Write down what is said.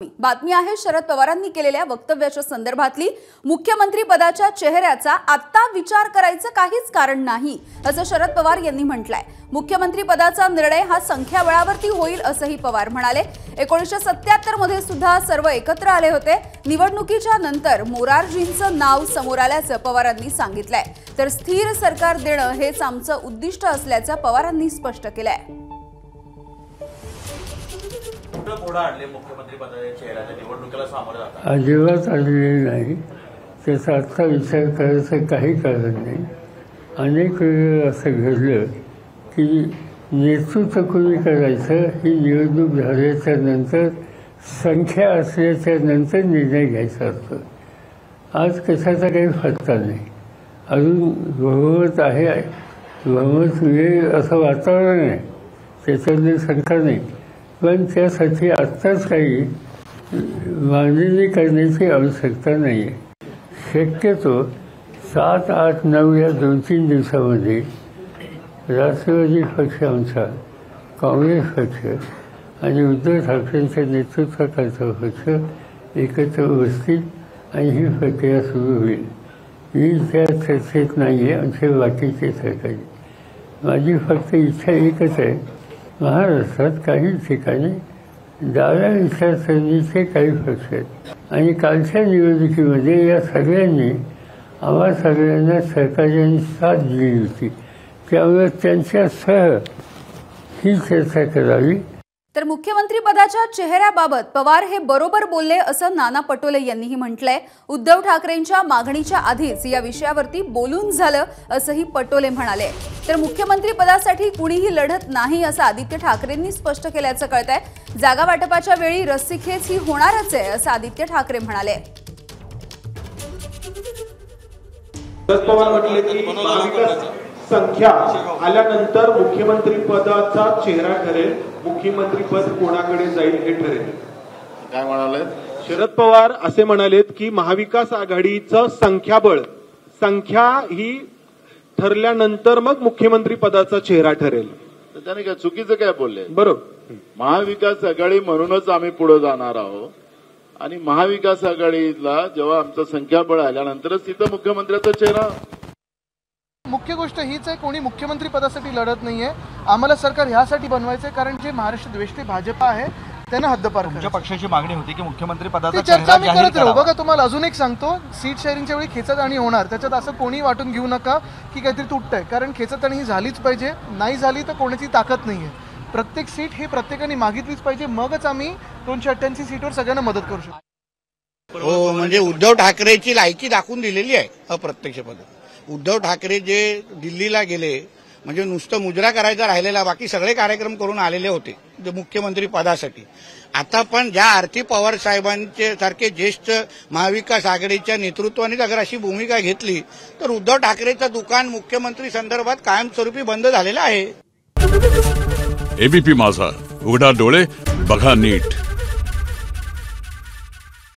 बातमी आहे शरद पवारांनी केलेल्या वक्तव्याच्या संदर्भातली। मुख्यमंत्री पदाच्या चेहऱ्याचा आता विचार करायचं काहीच कारण नाही असं शरद पवार यांनी म्हटलंय। मुख्यमंत्री पदाचा निर्णय हा संख्याबळावरती होईल असंही पवार म्हणाले। 1977 मध्ये सुद्धा सर्व एकत्र आले होते। निवडणुकीच्या नंतर मोरारजींचं नाव समोर आल्याचं पवारांनी सांगितलंय। तर स्थिर सरकार देणं हेच आमचं उद्दिष्ट असल्याचं पवारांनी स्पष्ट केलंय। मुख्यमंत्री पदाच्या चेहऱ्याच्या निवडणुकीला सामोरे जातात अजिबात आलेले नाही। त्याचा आता विचार करायचं काही कारण नाही। अनेक वेळा असं घडलं की नेतृत्व कोणी करायचं ही निवडणूक झाल्याच्या नंतर संख्या असल्याच्या नंतर निर्णय घ्यायचा असतो। आज कशाचा काही फटका नाही। अजून बहुमत आहे, बहुमत मिळेल असं वातावरण आहे, त्याच्यामध्ये शंका नाही। पण त्यासाठी आत्ताच काही मांडणी करण्याची आवश्यकता नाही आहे। शक्यतो 7, 8, 9 या 2-3 दिवसामध्ये राष्ट्रवादी पक्ष आमचा, काँग्रेस पक्ष आणि उद्धव ठाकरेंच्या नेतृत्वाखालचा पक्ष एकत्र बसतील आणि ही प्रक्रिया सुरू होईल। मी त्या चर्चेत नाही आहे, आमचे बाकीचे सहकारी। माझी फक्त इच्छा एकच आहे, महाराष्ट्रात काही ठिकाणी डाव्या विचारसरणीचे काही पक्ष आहेत आणि कालच्या निवडणुकीमध्ये या सगळ्यांनी आम्हा सगळ्यांना सहकार्याने साथ दिली होती। त्यामुळे त्यांच्यासह ही चर्चा करावी। तर मुख्यमंत्री पदाच्या चेहऱ्याबाबत पवार हे बरोबर बोलले असं नाना पटोले यांनीही म्हटलंय। उद्धव ठाकरेंच्या मागणीच्या आधीच या विषयावरती बोलून झालं असंही पटोले म्हणाले। तर मुख्यमंत्री पदासाठी कुणीही लढत नाही असं आदित्य ठाकरेंनी स्पष्ट केल्याचं कळतंय। जागा वाटपाच्या वेळी रस्सीखेच ही होणारच आहे असं आदित्य ठाकरे म्हणाले। पवार म्हटले की महाविकास संख्या आल्यानंतर मुख्यमंत्री पदाचा चेहरा ठरेल, मुख्यमंत्री पद कोणाकडे जाईल हे ठरेल। काय म्हणाले शरद पवार असे म्हणालेत की महाविकास आघाडीचं संख्या ही ठरल्यानंतर मग मुख्यमंत्री पदाचा चेहरा ठरेल। त्याने काय चुकीचं काय बोलले? बरोबर, महाविकास आघाडी म्हणूनच आम्ही पुढे जाणार आहोत आणि महाविकास आघाडीला जेव्हा आमचं संख्याबळ आल्यानंतरच तिथं मुख्यमंत्र्याचा चेहरा। मुख्य गोष्ट हीच आहे, कोणी मुख्यमंत्री पदासाठी लढत नाहीये। आम्हाला सरकार ह्यासाठी बनवायचंय कारण जे महाराष्ट्र द्वेष्टी भाजपा आहे त्यांना हद्दपार तुमच्या पक्षाची मागणी होती की मुख्यमंत्री पदाचा चर्चा आम्ही करत राहू। बघा, तुम्हाला अजून एक सांगतो, सीट शेअरिंगच्या वेळी खेचताणी होणार, त्याच्यात असं कोणी वाटून घेऊ नका की काहीतरी तुटतंय, कारण खेचताणी ही झालीच पाहिजे। नाही झाली तर कोणाची ताकद नाहीये। प्रत्येक सीट ही प्रत्येकाने मागितलीच पाहिजे, मगच आम्ही 288 सीटवर सगळ्यांना मदत करू शकतो। हो, म्हणजे उद्धव ठाकरेची लायकी दाखवून दिलेली आहे अप्रत्यक्षपणे। उद्धव ठाकरे जे दिल्लीला गेले म्हणजे नुसतं मुजरा करायचा राहिलेला, बाकी सगळे कार्यक्रम करून आलेले होते मुख्यमंत्री पदासाठी। आता पण ज्या आरती पवार साहेबांचे सारखे ज्येष्ठ महाविकास आघाडीच्या नेतृत्वाने अगर अशी भूमिका घेतली तर उद्धव ठाकरेचं दुकान मुख्यमंत्री संदर्भात कायमस्वरूपी बंद झालेलं आहे। एबीपी माझा, उघडा डोळे बघा नीट।